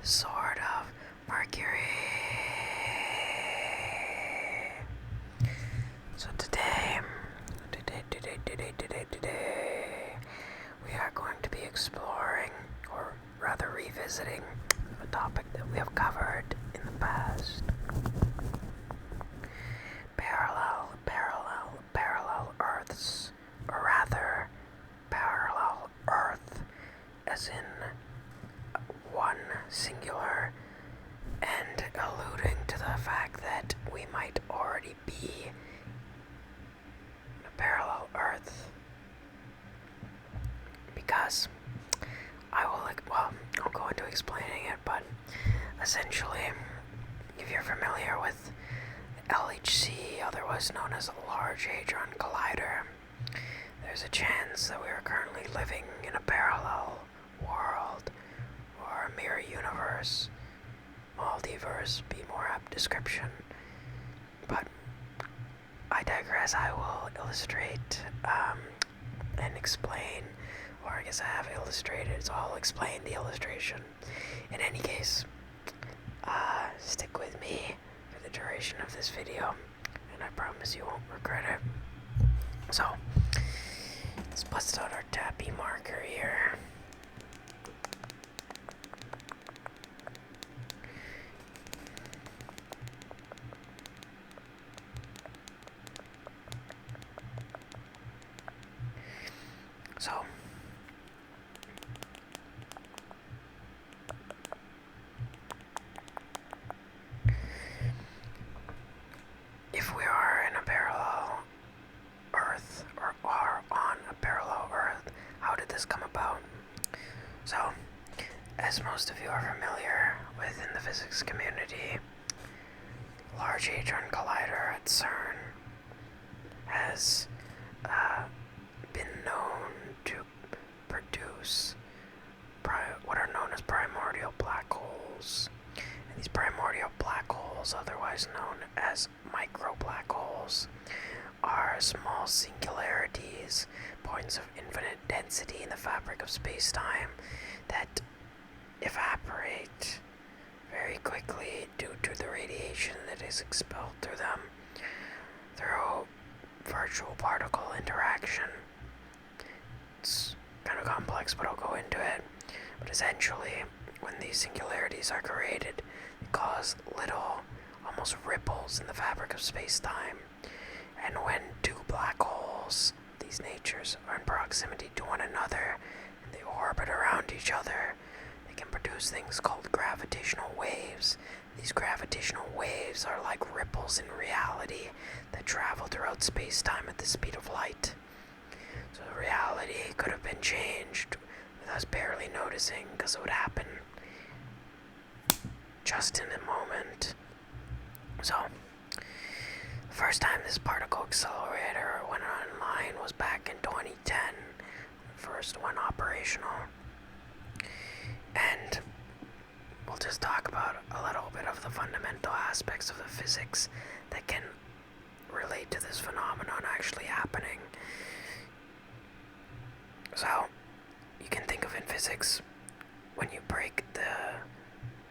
Sword of Mercury. So today, we are going to be exploring, or rather revisiting, a topic that we have covered in the past. Parallel Earths, or rather, parallel Earth, as in one singular, and alluding to the fact that we might already be in a parallel Earth. Because I'll go into explaining it, but essentially, if you're familiar with LHC, otherwise known as a Large Hadron Collider, there's a chance that we are currently living in a parallel world, or a mirror universe. Multiverse be more apt description. But I digress. I will illustrate and explain, or I guess I have illustrated, so I'll explain the illustration. In any case, stick with me for the duration of this video, and I promise you won't regret it. So, let's bust out our tappy marker here. So, if we are in a parallel Earth, or are on a parallel Earth, how did this come about? So, as most of you are familiar with in the physics community, Large Hadron Collider at CERN has been known to produce what are known as primordial black holes. And these primordial black holes, otherwise known as micro black holes, are small singularities, points of infinite density in the fabric of space-time that evaporate very quickly due to the radiation that is expelled through them through virtual particle interaction. It's kind of complex, but I'll go into it. But essentially, when these singularities are created, they cause little, almost ripples in the fabric of space-time. And when two black holes, these natures, are in proximity to one another, and they orbit around each other, they can produce things called gravitational waves. These gravitational waves are like ripples in reality that travel throughout space-time at the speed of light. So reality could have been changed with us barely noticing, because it would happen just in a moment. So, the first time this particle accelerator went online was back in 2010, the first one operational. And we'll just talk about a little bit of the fundamental aspects of the physics that can relate to this phenomenon actually happening. So, you can think of in physics, when you break the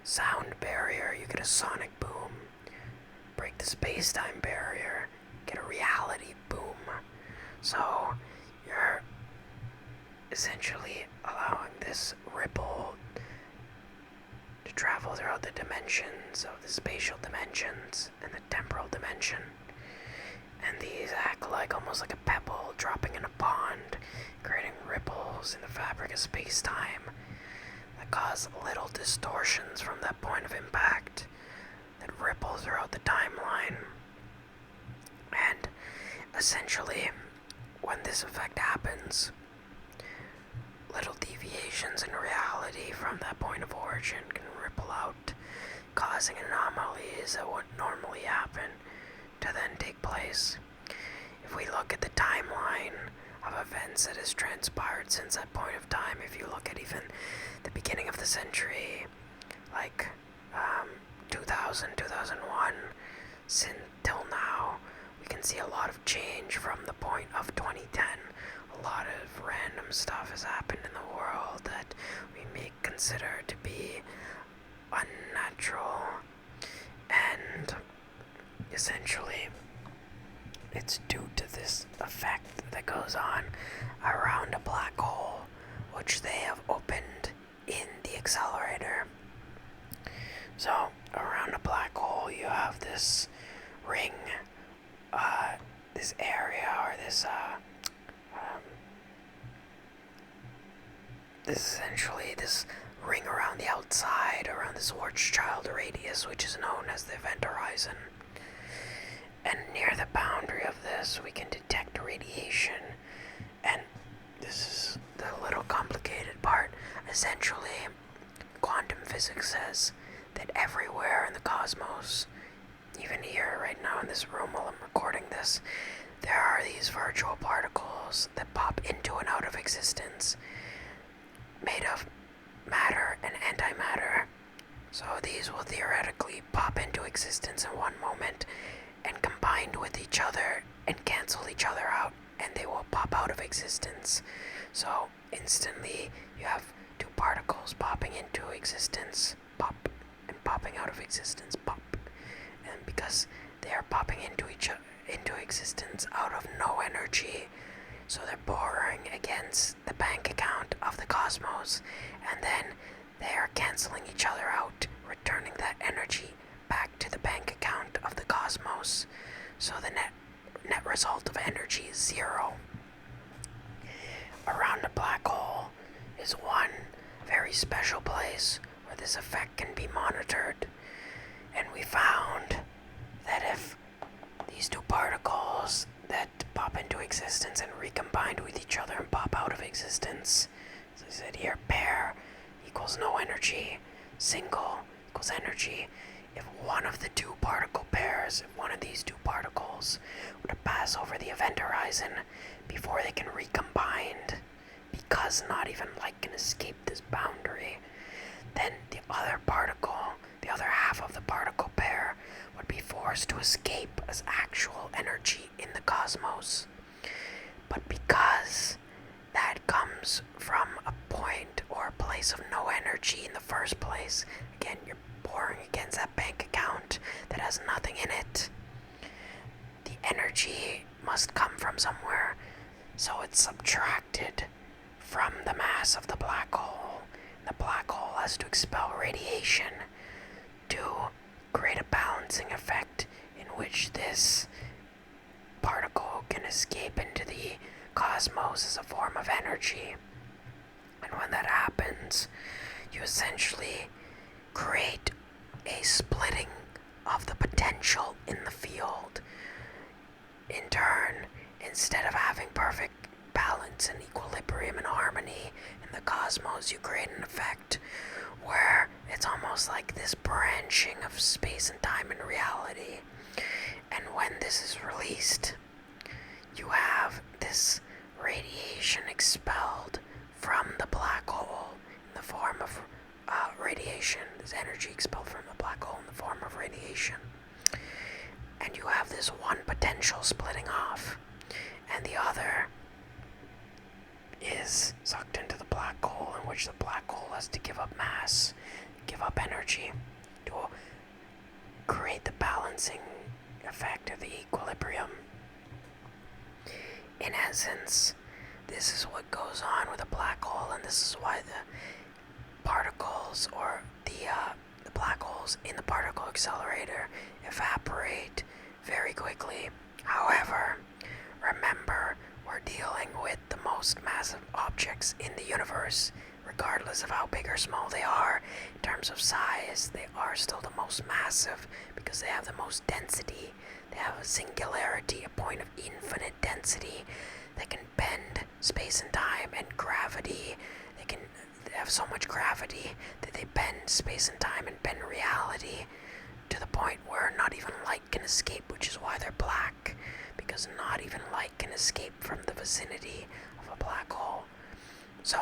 sound barrier, you get a sonic boom. Break the space-time barrier, get a reality boom. So, you're essentially allowing this ripple to travel throughout the dimensions of the spatial dimensions and the temporal dimension. And these act like almost like a pebble dropping in a pond, creating ripples in the fabric of space-time that cause little distortions from that point of impact that ripple throughout the timeline. And essentially, when this effect happens, little deviations in reality from that point of origin can ripple out, causing anomalies that wouldn't normally happen to then take place. If we look at the timeline of events that has transpired since that point of time, if you look at even the beginning of the century, like 2000, 2001, till now, we can see a lot of change from the point of 2010. A lot of random stuff has happened in the world that we may consider to be unnatural, and essentially it's due to this effect that goes on around a black hole, which they have opened in the accelerator. So, around a black hole, you have this ring, this area, or this essentially this ring around the outside, around this Schwarzschild radius, which is known as the event horizon. And near the boundary of this, we can detect radiation. And this is the little complicated part. Essentially, quantum physics says that everywhere in the cosmos, even here right now in this room while I'm recording this, there are these virtual particles that pop into and out of existence, made of matter and antimatter. So these will theoretically pop into existence in one moment and combine with each other and cancel each other out, and they will pop out of existence. So instantly you have two particles popping into existence, pop, and popping out of existence, pop. And because they are popping into existence out of no energy, so they're borrowing against the bank account of the cosmos, and then they are canceling each other out, returning that energy back to the bank account of the cosmos. So the net result of energy is zero. Around a black hole is one very special place where this effect can be monitored, and we found that if these two particles that pop into existence and recombine with each other and pop out of existence, as I said here, pair equals no energy, single equals energy. If one of the two particle pairs, if one of these two particles were to pass over the event horizon before they can recombine, because not even light can escape this boundary, then the other particle, the other half of the particle pair, would be forced to escape as actual energy in the cosmos. But because that comes from a point or a place of no energy in the first place, again, you're pouring against that bank account that has nothing in it, the energy must come from somewhere, so it's subtracted from the mass of the black hole. The black hole has to expel radiation to create a balancing effect in which this particle can escape into the cosmos as a form of energy. And when that happens, you essentially create a splitting of the potential in the field. In turn, instead of having perfect balance and equilibrium and harmony in the cosmos, you create an effect where it's almost like this branching of space and time and reality. And when this is released, you have this radiation expelled from the black hole in the form of radiation. This energy expelled from the black hole in the form of radiation. And you have this one potential splitting off, and the other is sucked into the black hole, in which the black hole has to give up mass, give up energy to create the balancing effect of the equilibrium. In essence, this is what goes on with a black hole, and this is why the particles, or the black holes in the particle accelerator, evaporate very quickly. However, remember, we're dealing with the most massive objects in the universe. Regardless of how big or small they are, in terms of size, they are still the most massive because they have the most density. They have a singularity, a point of infinite density. They can bend space and time and gravity. They have so much gravity that they bend space and time and bend reality to the point where not even light can escape, which is why they're black, because not even light can escape from the vicinity of a black hole. So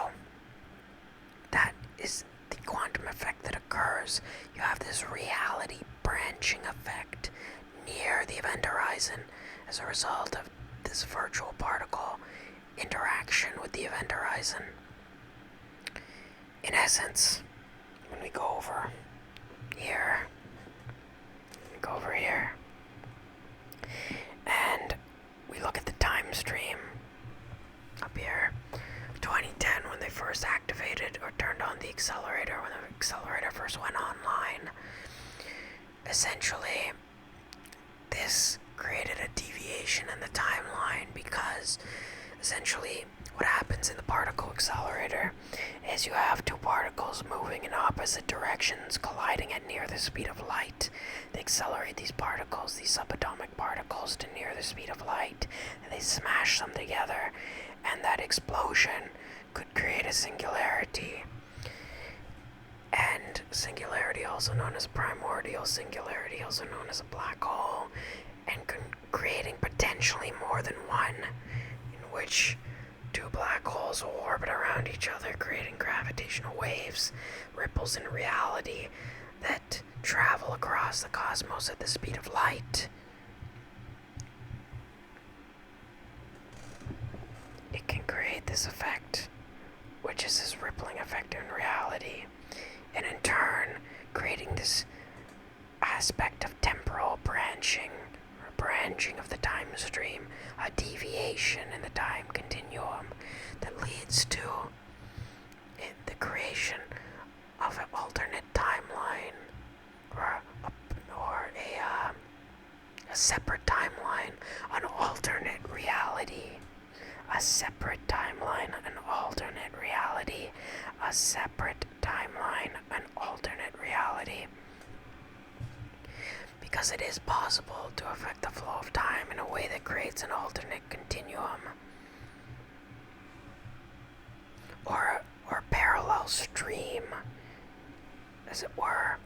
that is the quantum effect that occurs. You have this reality branching effect near the event horizon as a result of this virtual particle interaction with the event horizon. In essence, when we go over here. Go over here. And we look at the time stream up here. 2010, when they first activated or turned on the accelerator, when the accelerator first went online. Essentially, this created a deviation in the timeline because essentially what happens in the particle accelerator is you have two particles moving in opposite directions colliding at near the speed of light. They accelerate these particles, these subatomic particles, to near the speed of light, and they smash them together, and that explosion could create a singularity. And singularity, also known as primordial singularity, also known as a black hole, and creating potentially more than one, in which two black holes will orbit around each other, creating gravitational waves, ripples in reality that travel across the cosmos at the speed of light. It can create this effect, which is this rippling effect in reality, and in turn creating this aspect of temporal branching, or branching of the time stream, a deviation in the time continuum that leads to the creation of an alternate timeline, or a separate timeline, an alternate reality. A separate timeline, an alternate reality. A separate timeline, an alternate reality. Because it is possible to affect the flow of time in a way that creates an alternate continuum. Or parallel stream, as it were.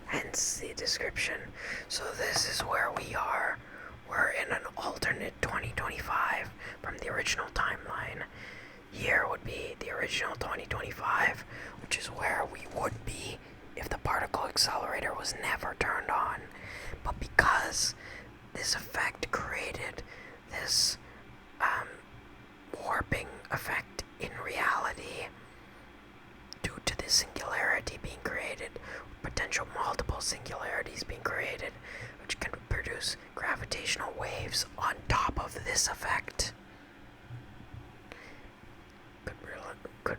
Hence the description. So this is where we are. We're in an alternate 2025 from the original timeline. Here would be the original 2025, which is where we would be if the particle accelerator was never turned on. But because this effect created this warping effect in reality, due to this singularity being created, potential multiple singularities being created, which can produce gravitational waves on top of this effect, could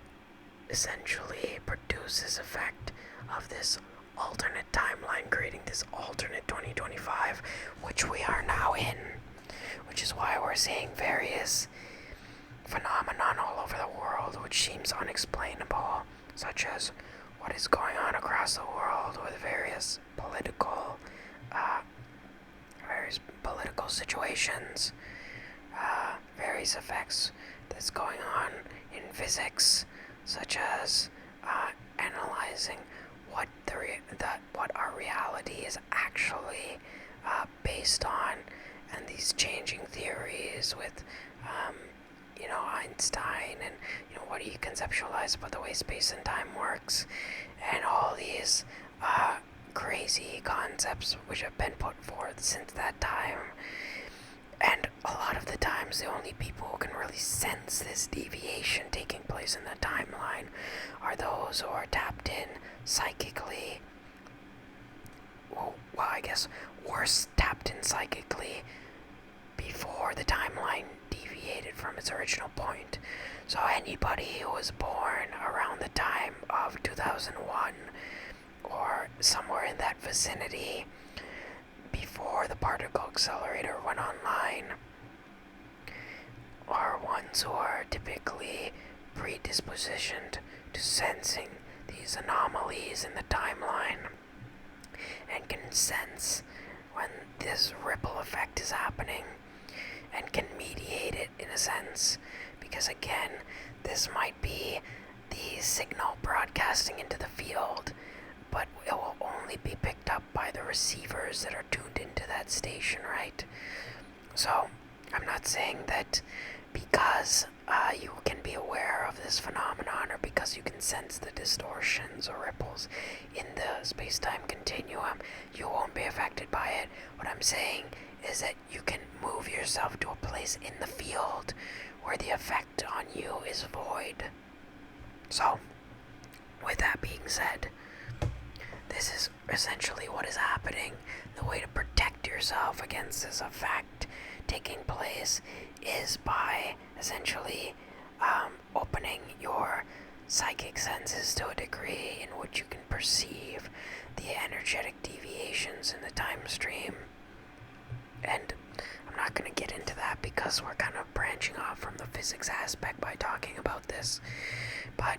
essentially produce this effect of this alternate timeline, creating this alternate 2025, which we are now in, which is why we're seeing various phenomenon all over the world which seems unexplainable, such as what is going on across the world with various political situations, various effects that's going on in physics, such as analyzing what what our reality is actually based on, and these changing theories with Einstein, and what do you conceptualize about the way space and time works, and all these crazy concepts which have been put forth since that time. And a lot of the times the only people who can really sense this deviation taking place in the timeline are those who are tapped in psychically. Well, I guess worse, tapped in psychically before the timeline deviated from its original point. So anybody who was born around the time of 2001 or somewhere in that vicinity before the particle accelerator went online are ones who are typically predispositioned to sensing these anomalies in the timeline and can sense when this ripple effect is happening and can mediate it in a sense, because again, this might be the signal broadcasting into the field, but it will only be picked up by the receivers that are tuned into that station, right? So, I'm not saying that because you can be aware of this phenomenon, or because you can sense the distortions or ripples in the space-time continuum, you won't be affected by it. What I'm saying is that you can move yourself to a place in the field where the effect on you is void. So, with that being said, this is essentially what is happening, the way to protect yourself against this effect taking place is by essentially opening your psychic senses to a degree in which you can perceive the energetic deviations in the time stream. And I'm not going to get into that because we're kind of branching off from the physics aspect by talking about this. But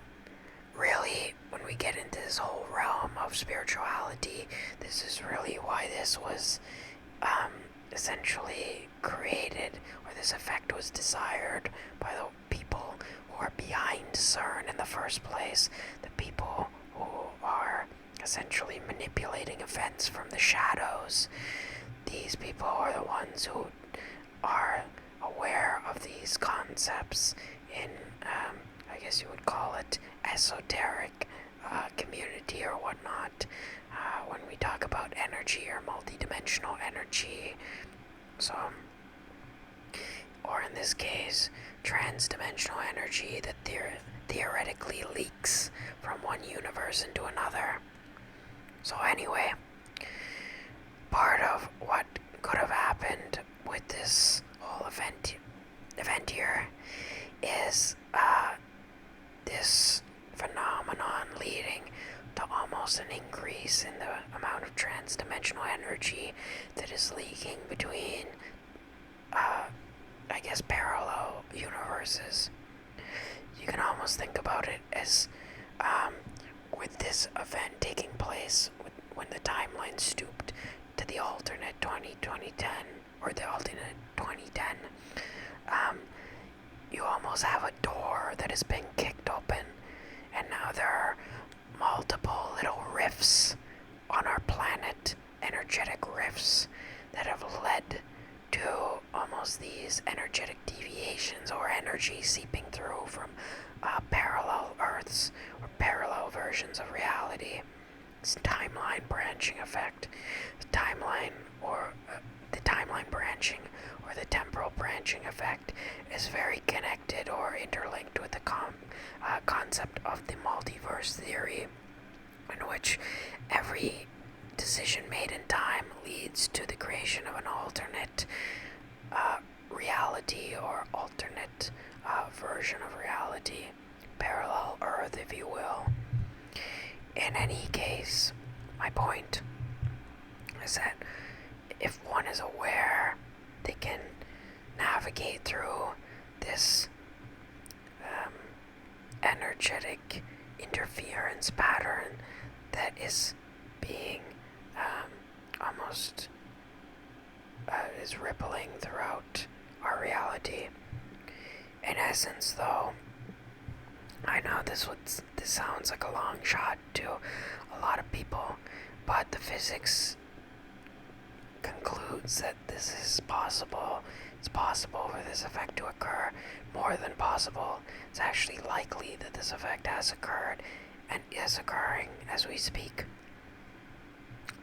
really, when we get into this whole realm of spirituality, this is really why this was essentially created, or this effect was desired by the people who are behind CERN in the first place, the people who are essentially manipulating events from the shadows. These people are the ones who are aware of these concepts in, I guess you would call it, esoteric community or whatnot, when we talk about energy or multidimensional energy. So, or in this case, transdimensional energy that theoretically leaks from one universe into another. So anyway, part of what could have happened with this whole event here is this phenomenon leading to almost an increase in the amount of transdimensional energy that is leaking between, I guess, parallel universes. You can almost think about it as, with this event taking place when the timeline stooped to the alternate 2010, or the alternate 2010, you almost have a door that has been kicked open, and now there are multiple little rifts on our planet, energetic rifts, that have led to almost these energetic deviations or energy seeping through from parallel Earths or parallel versions of reality. It's timeline branching effect. The timeline branching or the temporal branching effect is very connected or interlinked with the concept of the multiverse theory, in which every decision made in time leads to the creation of an alternate reality or alternate version of reality, parallel Earth, if you will. In any case, my point is that if one is aware, they can navigate through this energetic interference pattern that is being almost is rippling throughout our reality. In essence, though, I know this sounds like a long shot to a lot of people, but the physics concludes that this is possible. It's possible for this effect to occur. More than possible. It's actually likely that this effect has occurred and is occurring as we speak.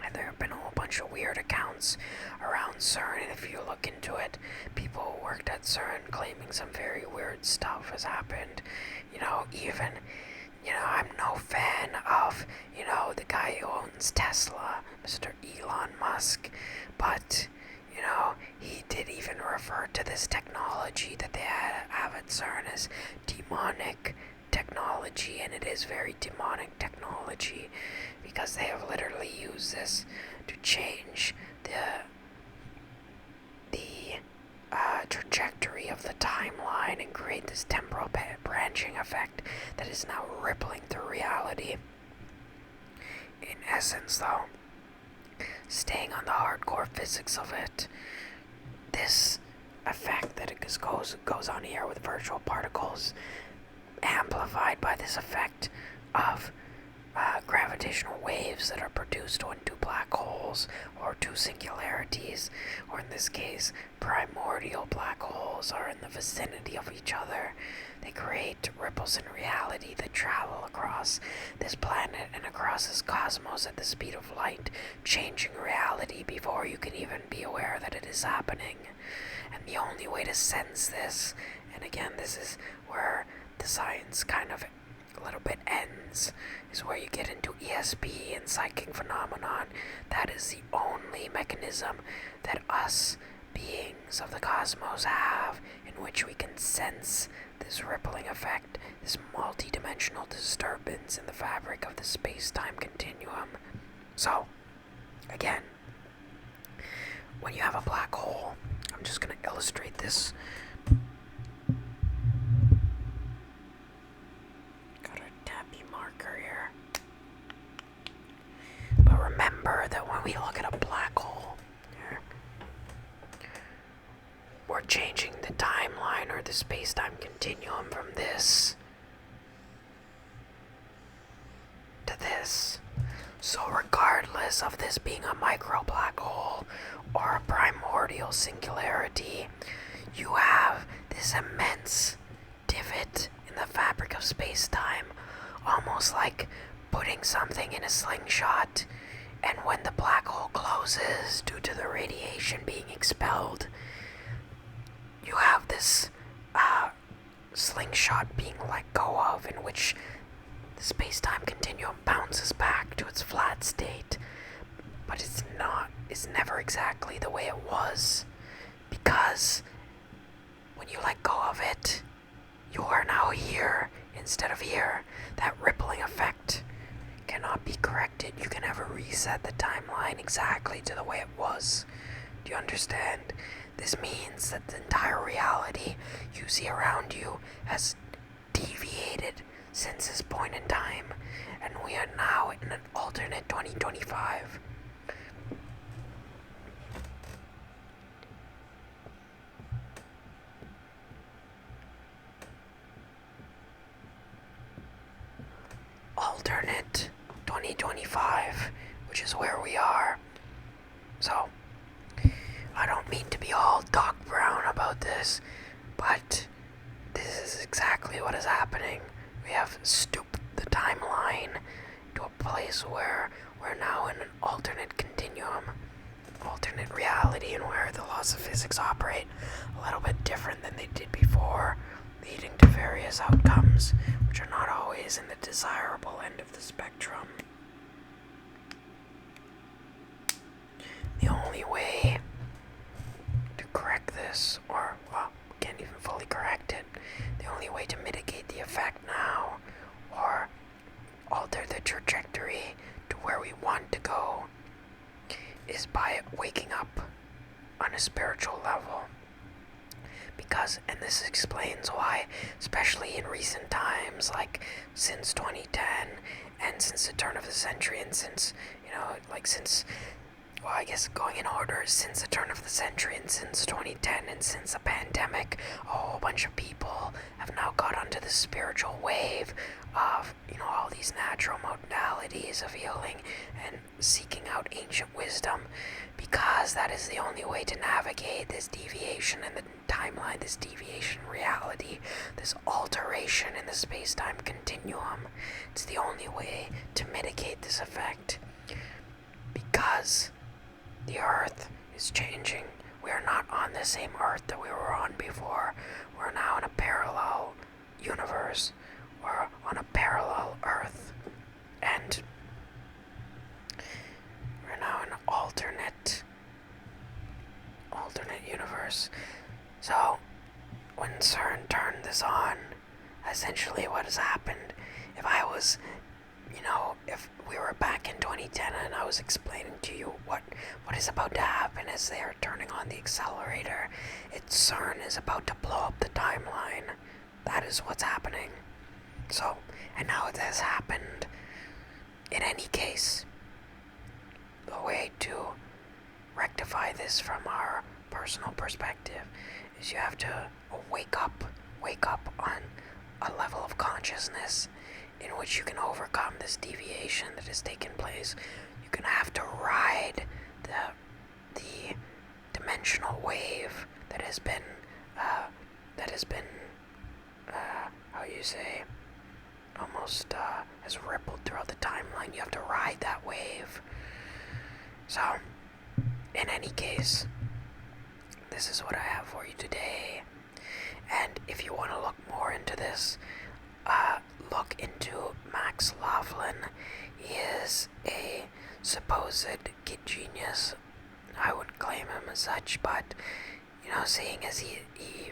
And there have been a whole bunch of weird accounts around CERN, and if you look into it, people who worked at CERN claiming some very weird stuff has happened. I'm no fan of, the guy who owns Tesla, Mr. Elon Musk, but, he did even refer to this technology that they have at CERN as demonic technology, and it is very demonic technology, because they have literally used this to change the trajectory of the timeline and create this temporal branching effect that is now rippling through reality. In essence, though, staying on the hardcore physics of it, this effect that it goes on here with virtual particles, amplified by this effect of gravitational waves that are produced when two black holes or two singularities, or in this case primordial black holes, are in the vicinity of each other. They create ripples in reality that travel across this planet and across this cosmos at the speed of light, changing reality before you can even be aware that it is happening. And the only way to sense this, and again, this is where the science kind of a little bit ends, is where you get into ESP and psychic phenomenon. That is the only mechanism that us beings of the cosmos have in which we can sense this rippling effect, this multi-dimensional disturbance in the fabric of the space-time continuum. So, again, when you have a black hole, I'm just going to illustrate this. Got a tappy marker here. But remember that when we look at a black hole, we're changing the timeline or the space-time continuum from this to this. So regardless of this being a micro black hole or a primordial singularity, you have this immense divot in the fabric of space-time, almost like putting something in a slingshot, and when the black hole closes due to the radiation being expelled, you have this slingshot being let go of, in which the space-time continuum bounces back to its flat state, but it's never exactly the way it was, because when you let go of it, you are now here instead of here. That rippling effect cannot be corrected. You can never reset the timeline exactly to the way it was. Do you understand? This means that the entire reality you see around you has deviated since this point in time, and we are now in an alternate 2025. Alternate 2025, which is where we are. So, I don't mean to be all dark brown about this, but this is exactly what is happening. We have stooped the timeline to a place where we're now in an alternate continuum, alternate reality, and where the laws of physics operate a little bit different than they did before, leading to various outcomes which are not always in the desirable end of the spectrum. The only way to correct this, or, well, we can't even fully correct it, the only way to mitigate the effect now, or alter the trajectory to where we want to go, is by waking up on a spiritual level. Because, and this explains why, especially in recent times, like since 2010, and since the turn of the century, and since, well, I guess going in order, since the turn of the century, and since 2010, and since the pandemic, a whole bunch of people have now got onto the spiritual wave of, all these natural modalities of healing and seeking out ancient wisdom, because that is the only way to navigate this deviation in the timeline, this deviation in reality, this alteration in the space-time continuum. It's the only way to mitigate this effect, because the Earth is changing. We are not on the same Earth that we were on before. We're now in a parallel universe. We're on a parallel Earth. And we're now in an alternate universe. So, when CERN turned this on, essentially what has happened, if I was, if we were back in 2010 and I was explaining to you what is about to happen as they are turning on the accelerator, CERN is about to blow up the timeline. That is what's happening. So, and now it has happened. In any case, the way to rectify this from our personal perspective is you have to wake up on a level of consciousness in which you can overcome this deviation that has taken place. You're gonna have to ride the dimensional wave that has been how you say, almost has rippled throughout the timeline. You have to ride that wave. So, in any case, this is what I have for you today. And if you want to look more into this, look into Max Laughlin. Laughlin. He is a supposed kid genius. I would claim him as such, but seeing as he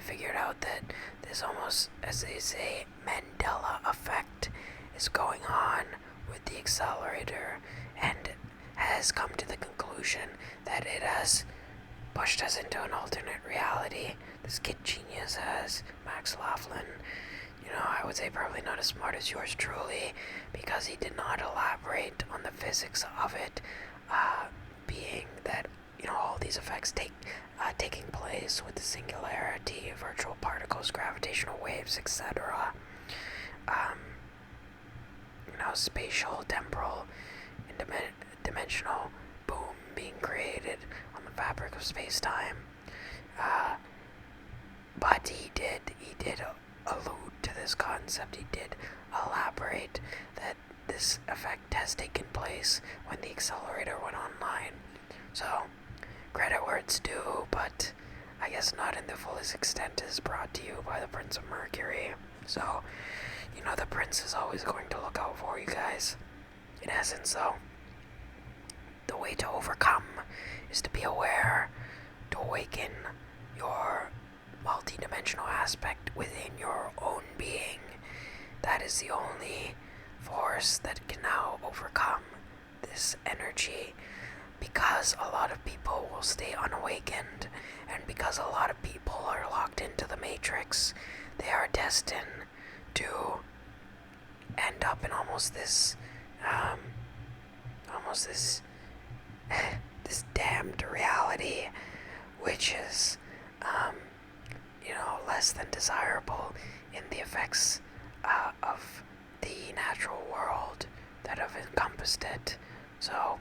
figured out that this almost, as they say, Mandela effect is going on with the accelerator, and has come to the conclusion that it has pushed us into an alternate reality. This kid genius has, Max Laughlin, I would say probably not as smart as yours truly, because he did not elaborate on the physics of it, being that, all these effects taking place with the singularity, virtual particles, gravitational waves, etc. Spatial, temporal, and dimensional boom being created on the fabric of space-time. But he did allude to this concept. He did elaborate that this effect has taken place when the accelerator went online. So, credit where it's due, but I guess not in the fullest extent as brought to you by the Prince of Mercury. So, the Prince is always going to look out for you guys. In essence, though, the way to overcome is to be aware, to awaken your multi-dimensional aspect within your own being. That is the only force that can now overcome this energy, because a lot of people will stay unawakened, and because a lot of people are locked into the Matrix, they are destined to end up in almost this this damned reality, which is less than desirable in the effects of the natural world that have encompassed it. So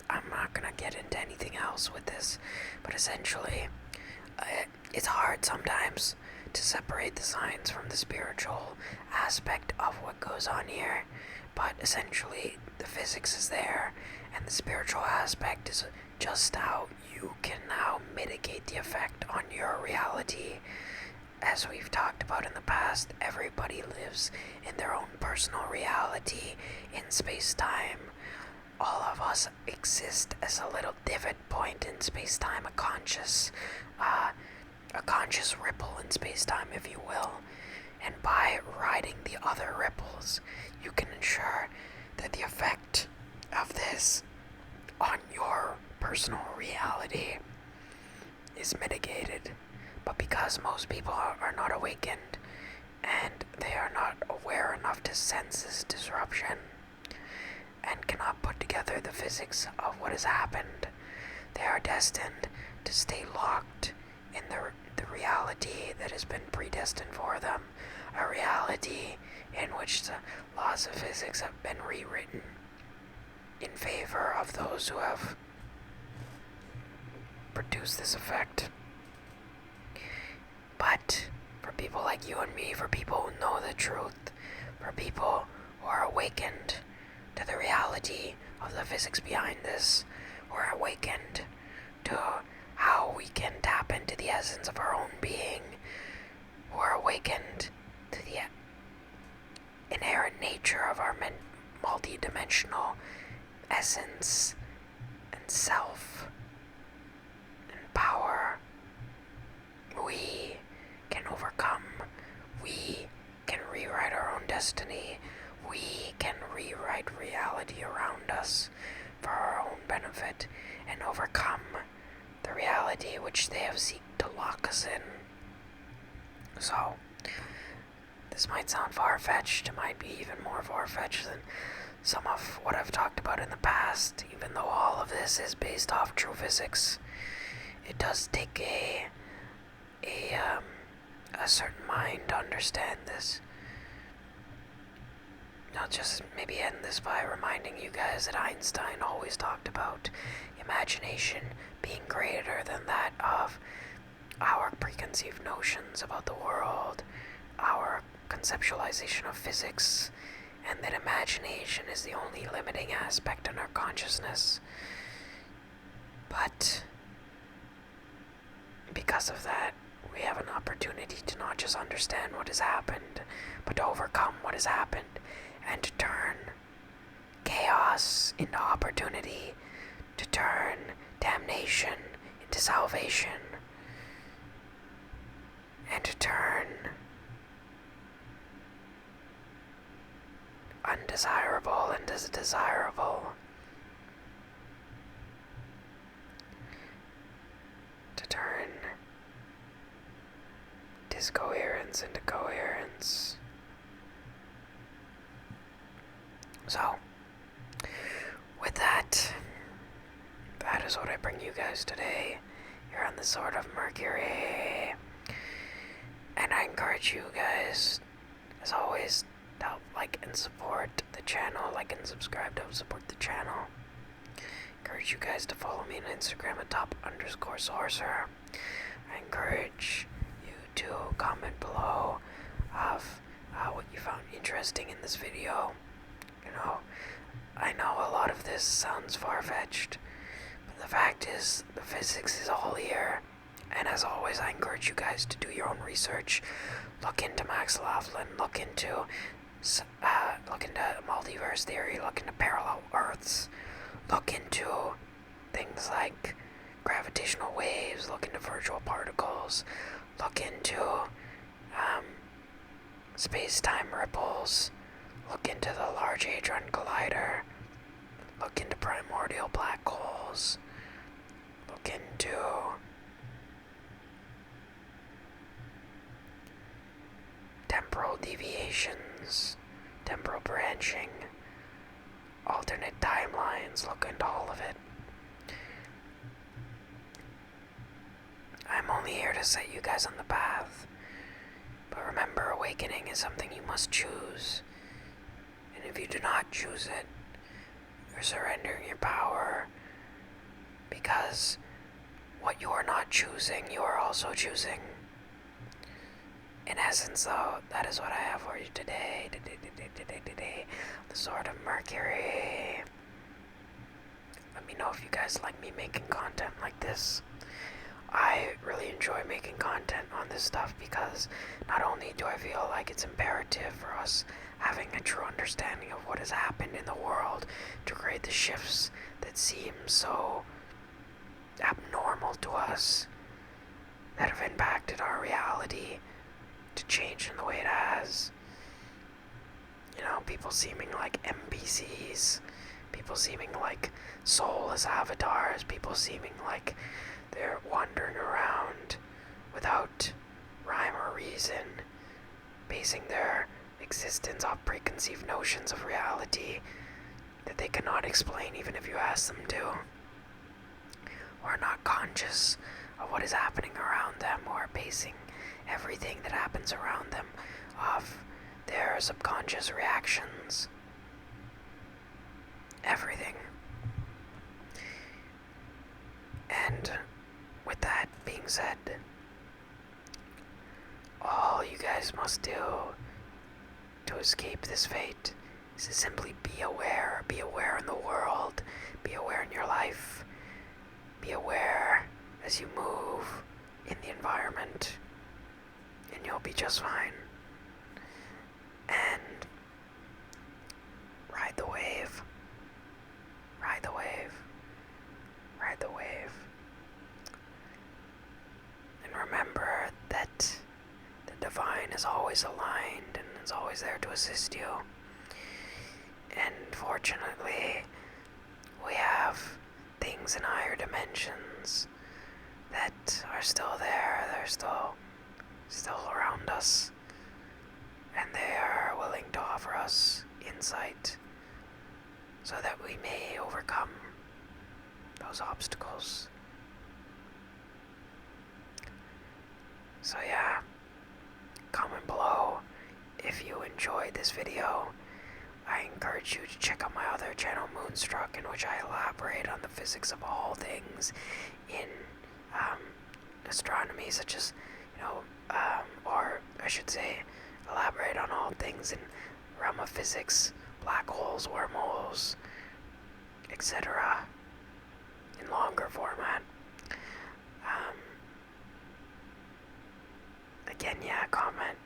I'm not gonna get into anything else with this, but essentially it's hard sometimes to separate the science from the spiritual aspect of what goes on here, but essentially the physics is there, and the spiritual aspect is just how you can now mitigate the effect on your reality. As we've talked about in the past, everybody lives in their own personal reality in space-time. All of us exist as a little divot point in space-time, a conscious ripple in space-time, if you will. And by riding the other ripples, you can ensure that the effect of this on your personal reality is mitigated. But because most people are not awakened, and they are not aware enough to sense this disruption, and cannot put together the physics of what has happened, they are destined to stay locked in the reality that has been predestined for them, a reality in which the laws of physics have been rewritten in favor of those who have produced this effect. But for people like you and me, for people who know the truth, for people who are awakened to the reality of the physics behind this, who are awakened to how we can tap into the essence of our own being, who are awakened to the inherent nature of our multi-dimensional essence and self and power, we can overcome. We can rewrite our own destiny. We can rewrite reality around us for our own benefit and overcome the reality which they have seeked to lock us in. So, this might sound far-fetched. It might be even more far-fetched than some of what I've talked about in the past, even though all of this is based off true physics. It does take a certain mind to understand this. I'll just maybe end this by reminding you guys that Einstein always talked about imagination being greater than that of our preconceived notions about the world, our conceptualization of physics, and that imagination is the only limiting aspect in our consciousness. But because of that, we have an opportunity to not just understand what has happened, but to overcome what has happened, and to turn chaos into opportunity, to turn damnation into salvation, and to turn undesirable into desirable, to turn discoherence into coherence. So, with that is what I bring you guys today. You're on the Sword of Mercury. And I encourage you guys, as always, to help like and support the channel, like and subscribe to help support the channel. Encourage you guys to follow me on Instagram at top_sorcerer. I encourage you to comment below of what you found interesting in this video. You know, I know a lot of this sounds far-fetched, but the fact is, the physics is all here. And as always, I encourage you guys to do your own research. Look into Max Laughlin, look into multiverse theory, look into parallel Earths, look into things like gravitational waves, look into virtual particles, look into space-time ripples, look into the Large Hadron Collider, look into primordial black holes, look into temporal deviations, temporal branching, alternate timelines, look into all of it. I'm only here to set you guys on the path. But remember, awakening is something you must choose. And if you do not choose it, you're surrendering your power. Because what you are not choosing, you are also choosing. In essence, though, that is what I have for you today. The Sword of Mercury. Let me know if you guys like me making content like this. I really enjoy making content on this stuff because not only do I feel like it's imperative for us having a true understanding of what has happened in the world to create the shifts that seem so abnormal to us, that have impacted our reality to change in the way it has. You know, people seeming like NPCs, people seeming like soulless avatars, people seeming like they're wandering around without rhyme or reason, basing their existence off preconceived notions of reality that they cannot explain even if you ask them to, or not conscious of what is happening around them, or basing everything that happens around them off their subconscious reactions. Everything. And with that being said, all you guys must do to escape this fate is to simply be aware. Be aware in the world. Be aware in your life. Be aware as you move in the environment, and you'll be just fine. And ride the wave. Ride the wave. Ride the wave. And remember that the divine is always aligned and is always there to assist you. And fortunately, we have things in higher dimensions that are still there. They're still around us. And they are willing to offer us insight so that we may overcome those obstacles. So yeah, comment below if you enjoyed this video. I encourage you to check out my other channel, Moonstruck, in which I elaborate on the physics of all things in astronomy, such as, or I should say, elaborate on all things in realm of physics, black holes, wormholes, etc. in longer format. Again, yeah, comment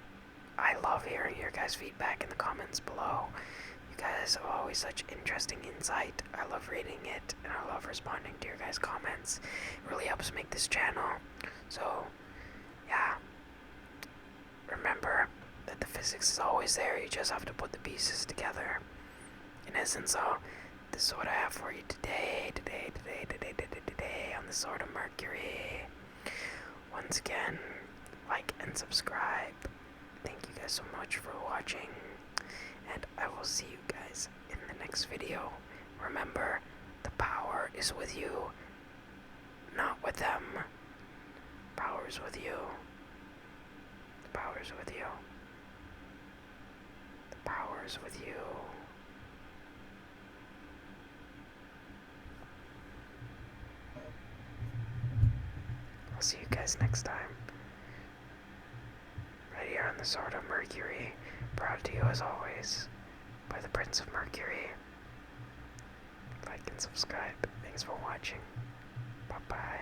I love hearing your guys' feedback in the comments below. You guys have always such interesting insight. I love reading it, and I love responding to your guys' comments. It really helps make this channel. So, yeah. Remember that the physics is always there. You just have to put the pieces together. In essence, this is what I have for you today on the Sword of Mercury. Once again, like and subscribe. Thank you guys so much for watching, and I will see you guys in the next video. Remember, the power is with you, not with them. Power is with you. The power is with you. The power is with you. I'll see you guys next time. Right here on the Sword of Mercury, brought to you as always by the Prince of Mercury. Like and subscribe. Thanks for watching. Bye bye.